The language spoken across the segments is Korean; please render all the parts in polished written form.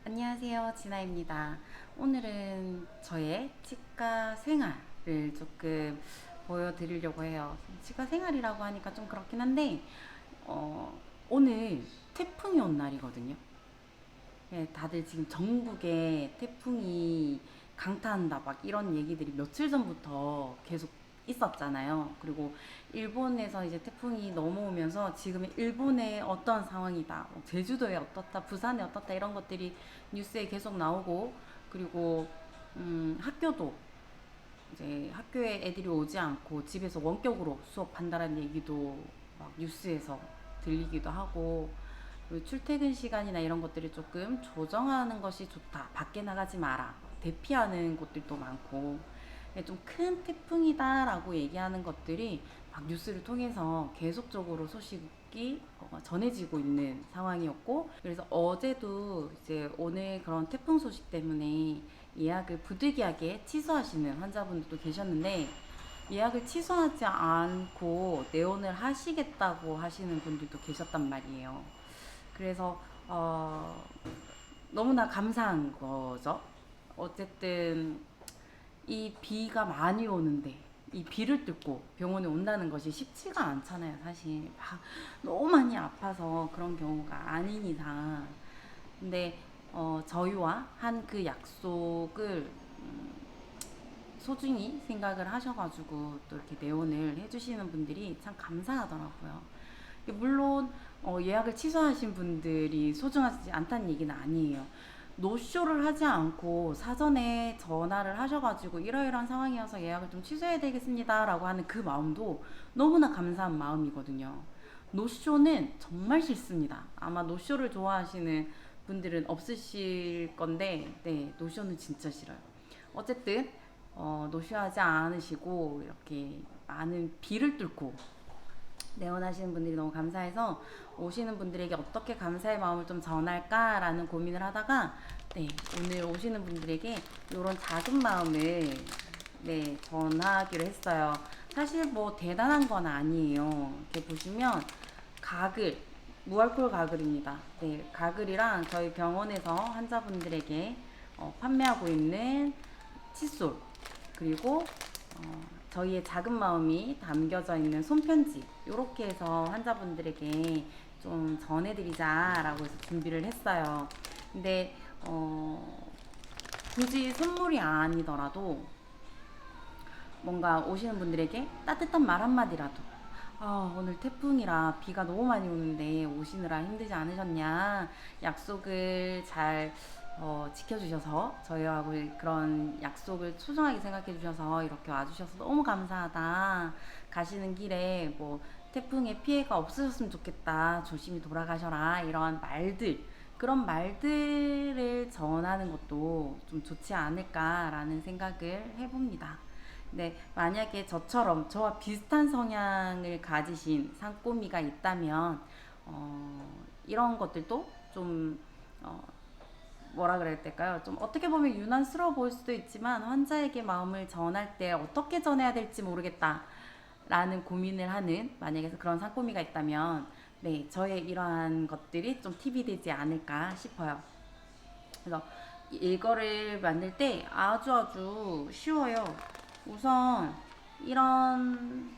안녕하세요, 진아입니다. 오늘은 저의 치과 생활을 조금 보여드리려고 해요. 치과 생활이라고 하니까 좀 그렇긴 한데, 오늘 태풍이 온 날이거든요. 예, 다들 지금 전국에 태풍이 강타한다 막 이런 얘기들이 며칠 전부터 계속 있었잖아요. 그리고 일본에서 이제 태풍이 넘어오면서 지금 일본의 어떤 상황이다, 뭐 제주도에 어떻다, 부산에 어떻다 이런 것들이 뉴스에 계속 나오고, 그리고 학교도 이제 학교에 애들이 오지 않고 집에서 원격으로 수업한다는 얘기도 막 뉴스에서 들리기도 하고, 그리고 출퇴근 시간이나 이런 것들을 조금 조정하는 것이 좋다. 밖에 나가지 마라. 대피하는 곳들도 많고, 좀 큰 태풍이다라고 얘기하는 것들이 막 뉴스를 통해서 계속적으로 소식이 전해지고 있는 상황이었고, 그래서 어제도 이제 오늘 그런 태풍 소식 때문에 예약을 부득이하게 취소하시는 환자분들도 계셨는데, 예약을 취소하지 않고 내원을 하시겠다고 하시는 분들도 계셨단 말이에요. 그래서 너무나 감사한 거죠. 어쨌든 이 비가 많이 오는데 이 비를 뚫고 병원에 온다는 것이 쉽지가 않잖아요. 사실 막 너무 많이 아파서 그런 경우가 아닌 이상. 근데 저희와 한 그 약속을 소중히 생각을 하셔가지고 또 이렇게 내원을 해주시는 분들이 참 감사하더라고요. 물론 예약을 취소하신 분들이 소중하지 않다는 얘기는 아니에요. 노쇼를 하지 않고 사전에 전화를 하셔가지고 이러이러한 상황이어서 예약을 좀 취소해야 되겠습니다 라고 하는 그 마음도 너무나 감사한 마음이거든요. 노쇼는 정말 싫습니다. 아마 노쇼를 좋아하시는 분들은 없으실 건데, 네, 노쇼는 진짜 싫어요. 어쨌든 노쇼하지 않으시고 이렇게 많은 비를 뚫고 내원하시는 분들이 너무 감사해서 오시는 분들에게 어떻게 감사의 마음을 좀 전할까라는 고민을 하다가, 네, 오늘 오시는 분들에게 이런 작은 마음을, 네, 전하기로 했어요. 사실 뭐 대단한 건 아니에요. 이렇게 보시면 가글, 무알콜 가글입니다. 네, 가글이랑 저희 병원에서 환자분들에게 판매하고 있는 칫솔, 그리고 저희의 작은 마음이 담겨져 있는 손편지, 이렇게 해서 환자분들에게 좀 전해드리자라고 해서 준비를 했어요. 근데 굳이 선물이 아니더라도 뭔가 오시는 분들에게 따뜻한 말 한마디라도, 오늘 태풍이라 비가 너무 많이 오는데 오시느라 힘들지 않으셨냐, 약속을 잘 지켜주셔서 저희하고 그런 약속을 소중하게 생각해 주셔서 이렇게 와주셔서 너무 감사하다, 가시는 길에 뭐 태풍에 피해가 없으셨으면 좋겠다, 조심히 돌아가셔라, 이런 말들, 그런 말들을 전하는 것도 좀 좋지 않을까라는 생각을 해봅니다. 네, 만약에 저와 비슷한 성향을 가지신 상꼬미가 있다면, 이런 것들도 좀, 어, 뭐라 그래야 될까요? 좀 어떻게 보면 유난스러워 보일 수도 있지만, 환자에게 마음을 전할 때 어떻게 전해야 될지 모르겠다 라는 고민을 하는, 만약에 그런 상꼬미가 있다면, 네, 저의 이러한 것들이 좀 팁이 되지 않을까 싶어요. 그래서 이거를 만들 때 아주 쉬워요. 우선 이런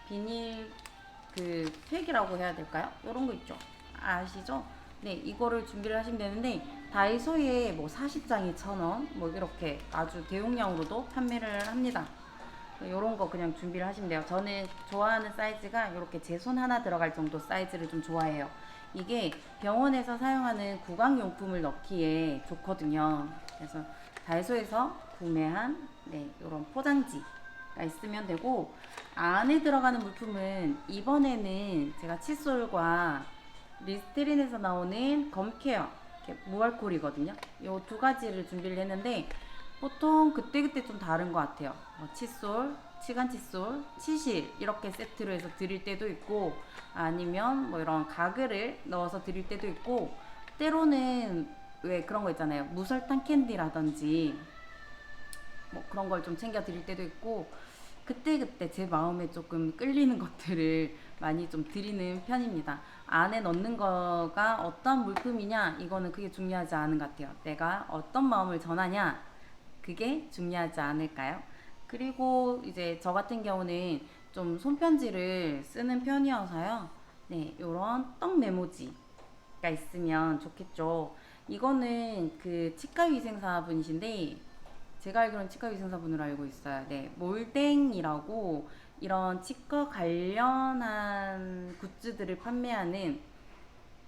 비닐 그 팩이라고 해야 될까요? 이런 거 있죠. 아시죠? 네, 이거를 준비를 하시면 되는데, 다이소에 뭐 40장이 1,000원, 뭐 이렇게 아주 대용량으로도 판매를 합니다. 이런 거 그냥 준비를 하시면 돼요. 저는 좋아하는 사이즈가 이렇게 제 손 하나 들어갈 정도 사이즈를 좀 좋아해요. 이게 병원에서 사용하는 구강용품을 넣기에 좋거든요. 그래서 다이소에서 구매한, 네, 이런 포장지가 있으면 되고, 안에 들어가는 물품은 이번에는 제가 칫솔과 리스테린에서 나오는 검케어, 무알콜이거든요. 이 두 가지를 준비를 했는데, 보통 그때그때 좀 다른 것 같아요. 뭐 칫솔, 치간 칫솔, 치실 이렇게 세트로 해서 드릴 때도 있고, 아니면 뭐 이런 가글을 넣어서 드릴 때도 있고, 때로는 왜 그런 거 있잖아요. 무설탕 캔디라든지 뭐 그런 걸 좀 챙겨 드릴 때도 있고, 그때그때 제 마음에 조금 끌리는 것들을 많이 좀 드리는 편입니다. 안에 넣는 거가 어떤 물품이냐, 이거는 그게 중요하지 않은 것 같아요. 내가 어떤 마음을 전하냐, 그게 중요하지 않을까요? 그리고 이제 저 같은 경우는 좀 손편지를 쓰는 편이어서요. 네, 요런 떡 메모지가 있으면 좋겠죠. 이거는 그 치과위생사 분이신데, 제가 알기로는 치과위생사 분으로 알고 있어요. 네, 몰땡이라고 이런 치과 관련한 굿즈들을 판매하는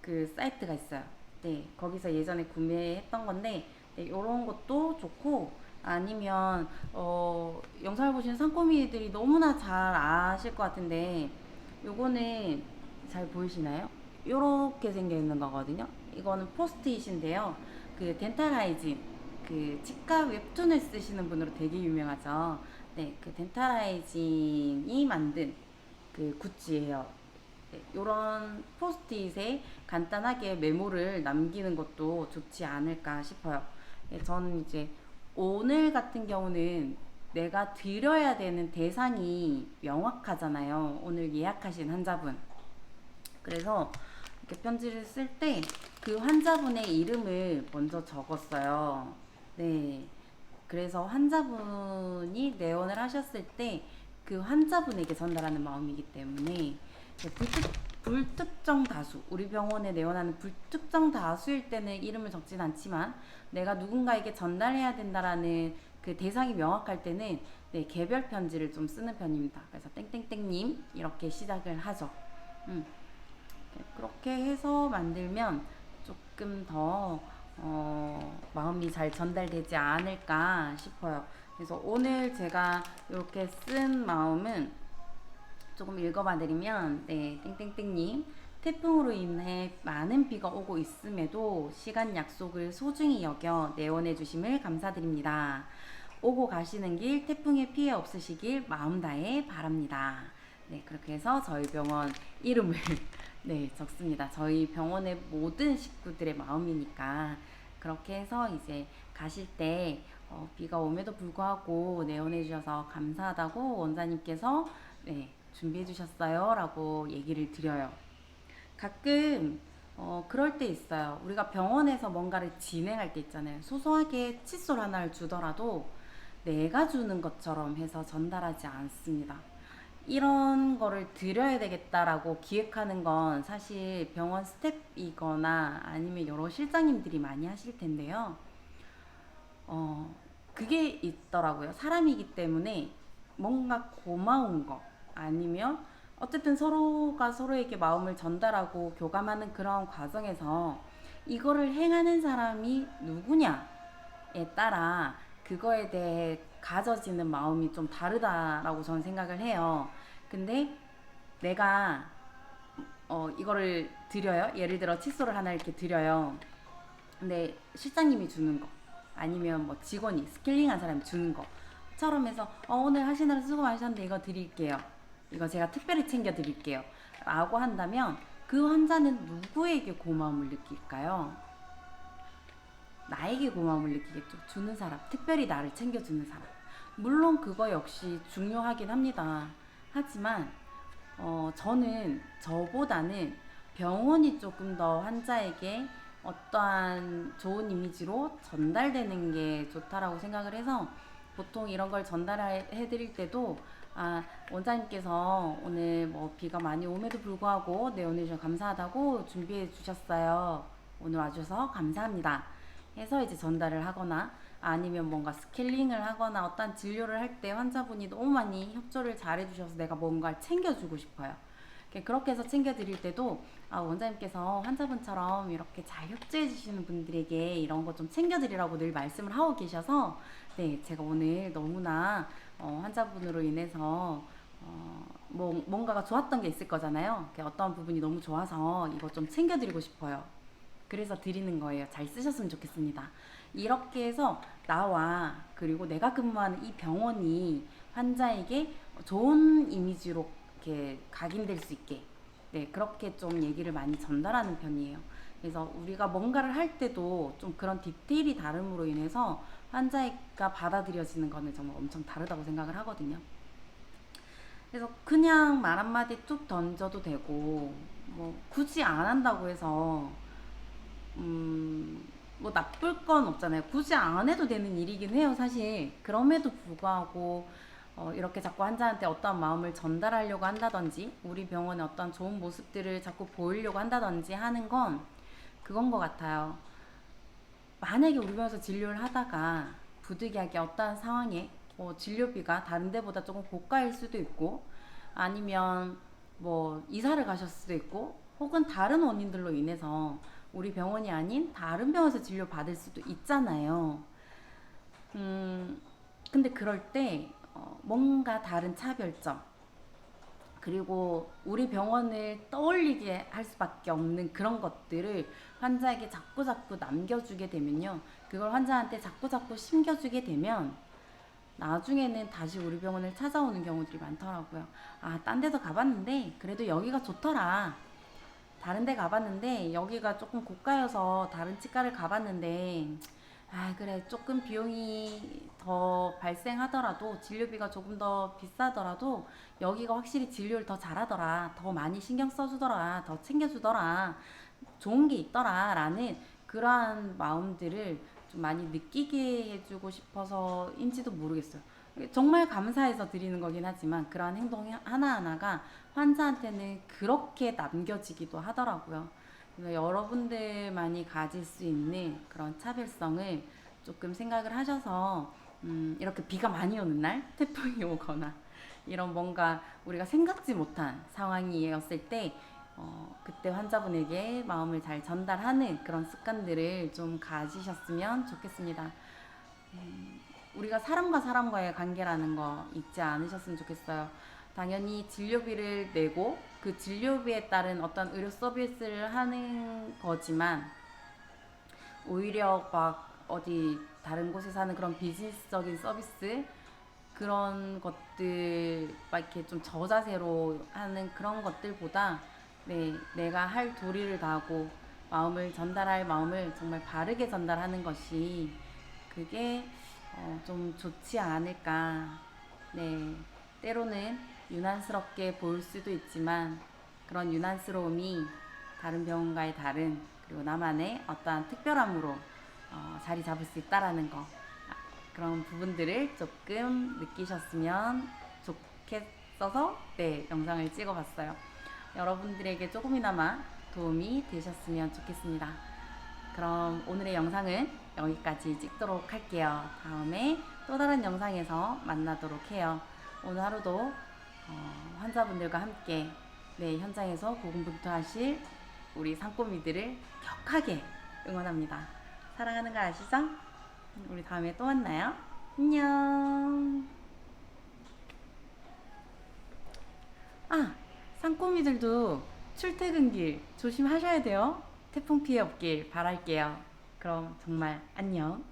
그 사이트가 있어요. 네, 거기서 예전에 구매했던 건데, 네, 이런 것도 좋고, 아니면 영상을 보시는 상꼬미들이 너무나 잘 아실 것 같은데, 요거는 잘 보이시나요? 요렇게 생겨 있는 거거든요. 이거는 포스트잇인데요. 그 덴탈 하이진, 그 치과 웹툰을 쓰시는 분으로 되게 유명하죠. 네, 그 덴탈 하이진이 만든 그 굿즈예요. 네, 이런 포스트잇에 간단하게 메모를 남기는 것도 좋지 않을까 싶어요. 네, 저는 이제 오늘 같은 경우는 내가 드려야 되는 대상이 명확하잖아요. 오늘 예약하신 환자분. 그래서 이렇게 편지를 쓸 때 그 환자분의 이름을 먼저 적었어요. 네. 그래서 환자분이 내원을 하셨을 때 그 환자분에게 전달하는 마음이기 때문에 불특정 다수, 우리 병원에 내원하는 불특정 다수일 때는 이름을 적진 않지만 내가 누군가에게 전달해야 된다라는 그 대상이 명확할 때는 네, 개별 편지를 좀 쓰는 편입니다. 그래서 땡땡땡님 이렇게 시작을 하죠. 음. 그렇게 해서 만들면 조금 더 마음이 잘 전달되지 않을까 싶어요. 그래서 오늘 제가 이렇게 쓴 마음은 조금 읽어봐 드리면, 네, 땡땡땡님. 태풍으로 인해 많은 비가 오고 있음에도 시간 약속을 소중히 여겨 내원해 주심을 감사드립니다. 오고 가시는 길 태풍에 피해 없으시길 마음 다해 바랍니다. 네, 그렇게 해서 저희 병원 이름을 네, 적습니다. 저희 병원의 모든 식구들의 마음이니까 그렇게 해서 이제 가실 때 비가 옴에도 불구하고 내원해 주셔서 감사하다고 원장님께서 네, 준비해 주셨어요 라고 얘기를 드려요. 가끔 그럴 때 있어요. 우리가 병원에서 뭔가를 진행할 때 있잖아요. 소소하게 칫솔 하나를 주더라도 내가 주는 것처럼 해서 전달하지 않습니다. 이런 거를 드려야 되겠다라고 기획하는 건 사실 병원 스텝이거나 아니면 여러 실장님들이 많이 하실 텐데요. 어, 그게 있더라고요. 사람이기 때문에 뭔가 고마운 거 아니면 어쨌든 서로가 서로에게 마음을 전달하고 교감하는 그런 과정에서 이거를 행하는 사람이 누구냐에 따라 그거에 대해 가져지는 마음이 좀 다르다라고 저는 생각을 해요. 근데 내가 이거를 드려요. 예를 들어 칫솔을 하나 이렇게 드려요. 근데 실장님이 주는 거 아니면 뭐 직원이 스케일링한 사람이 주는 거처럼 해서 오늘 하시느라 수고 많으셨는데 이거 드릴게요. 이거 제가 특별히 챙겨 드릴게요. 라고 한다면 그 환자는 누구에게 고마움을 느낄까요? 나에게 고마움을 느끼겠죠. 주는 사람, 특별히 나를 챙겨주는 사람. 물론 그거 역시 중요하긴 합니다. 하지만 저는 저보다는 병원이 조금 더 환자에게 어떠한 좋은 이미지로 전달되는 게 좋다라고 생각을 해서 보통 이런 걸 전달해 드릴 때도 원장님께서 오늘 뭐 비가 많이 오에도 불구하고 내원해 주셔서 감사하다고 준비해 주셨어요. 오늘 와주셔서 감사합니다. 해서 이제 전달을 하거나 아니면 뭔가 스케일링을 하거나 어떤 진료를 할 때 환자분이 너무 많이 협조를 잘 해주셔서 내가 뭔가를 챙겨주고 싶어요. 그렇게 해서 챙겨드릴 때도 원장님께서 환자분처럼 이렇게 잘 협조해 주시는 분들에게 이런 거 좀 챙겨드리라고 늘 말씀을 하고 계셔서 네, 제가 오늘 너무나 환자분으로 인해서 뭔가가 좋았던 게 있을 거잖아요. 어떤 부분이 너무 좋아서 이거 좀 챙겨드리고 싶어요. 그래서 드리는 거예요. 잘 쓰셨으면 좋겠습니다. 이렇게 해서 나와 그리고 내가 근무하는 이 병원이 환자에게 좋은 이미지로 이렇게 각인될 수 있게 네, 그렇게 좀 얘기를 많이 전달하는 편이에요. 그래서 우리가 뭔가를 할 때도 좀 그런 디테일이 다름으로 인해서 환자가 받아들여지는 거는 정말 엄청 다르다고 생각을 하거든요. 그래서 그냥 말 한마디 툭 던져도 되고, 뭐, 굳이 안 한다고 해서, 뭐, 나쁠 건 없잖아요. 굳이 안 해도 되는 일이긴 해요, 사실. 그럼에도 불구하고, 이렇게 자꾸 환자한테 어떠한 마음을 전달하려고 한다든지, 우리 병원의 어떤 좋은 모습들을 자꾸 보이려고 한다든지 하는 건 그건 것 같아요. 만약에 우리 병원에서 진료를 하다가 부득이하게 어떠한 상황에 진료비가 다른 데보다 조금 고가일 수도 있고 아니면 뭐 이사를 가셨을 수도 있고 혹은 다른 원인들로 인해서 우리 병원이 아닌 다른 병원에서 진료 받을 수도 있잖아요. 음, 근데 그럴 때 뭔가 다른 차별점 그리고 우리 병원을 떠올리게 할 수밖에 없는 그런 것들을 환자에게 자꾸자꾸 남겨주게 되면요. 그걸 환자한테 자꾸자꾸 심겨주게 되면 나중에는 다시 우리 병원을 찾아오는 경우들이 많더라고요. 아, 딴 데도 가봤는데 그래도 여기가 좋더라. 다른 데 가봤는데 여기가 조금 고가여서 다른 치과를 가봤는데 아, 그래. 조금 비용이 더 발생하더라도 진료비가 조금 더 비싸더라도 여기가 확실히 진료를 더 잘하더라. 더 많이 신경 써주더라. 더 챙겨주더라. 좋은 게 있더라. 라는 그러한 마음들을 좀 많이 느끼게 해주고 싶어서인지도 모르겠어요. 정말 감사해서 드리는 거긴 하지만 그러한 행동 하나하나가 환자한테는 그렇게 남겨지기도 하더라고요. 그래서 여러분들만이 가질 수 있는 그런 차별성을 조금 생각을 하셔서 이렇게 비가 많이 오는 날, 태풍이 오거나 이런 뭔가 우리가 생각지 못한 상황이었을 때 그때 환자분에게 마음을 잘 전달하는 그런 습관들을 좀 가지셨으면 좋겠습니다. 우리가 사람과 사람과의 관계라는 거 잊지 않으셨으면 좋겠어요. 당연히 진료비를 내고 그 진료비에 따른 어떤 의료 서비스를 하는 거지만 오히려 막 어디 다른 곳에서 하는 그런 비즈니스적인 서비스 그런 것들 막 이렇게 좀 저자세로 하는 그런 것들보다 네, 내가 할 도리를 다하고 마음을 전달할 마음을 정말 바르게 전달하는 것이 그게 좀 좋지 않을까. 네, 때로는 유난스럽게 보일 수도 있지만 그런 유난스러움이 다른 병원과의 다른 그리고 나만의 어떠한 특별함으로 자리 잡을 수 있다라는 거 그런 부분들을 조금 느끼셨으면 좋겠어서 네 영상을 찍어봤어요. 여러분들에게 조금이나마 도움이 되셨으면 좋겠습니다. 그럼 오늘의 영상은 여기까지 찍도록 할게요. 다음에 또 다른 영상에서 만나도록 해요. 오늘 하루도 환자분들과 함께 네, 현장에서 고군분투하실 우리 상꼬미들을 격하게 응원합니다. 사랑하는 거 아시죠? 우리 다음에 또 만나요. 안녕. 아, 상꼬미들도 출퇴근길 조심하셔야 돼요. 태풍 피해 없길 바랄게요. 그럼 정말 안녕.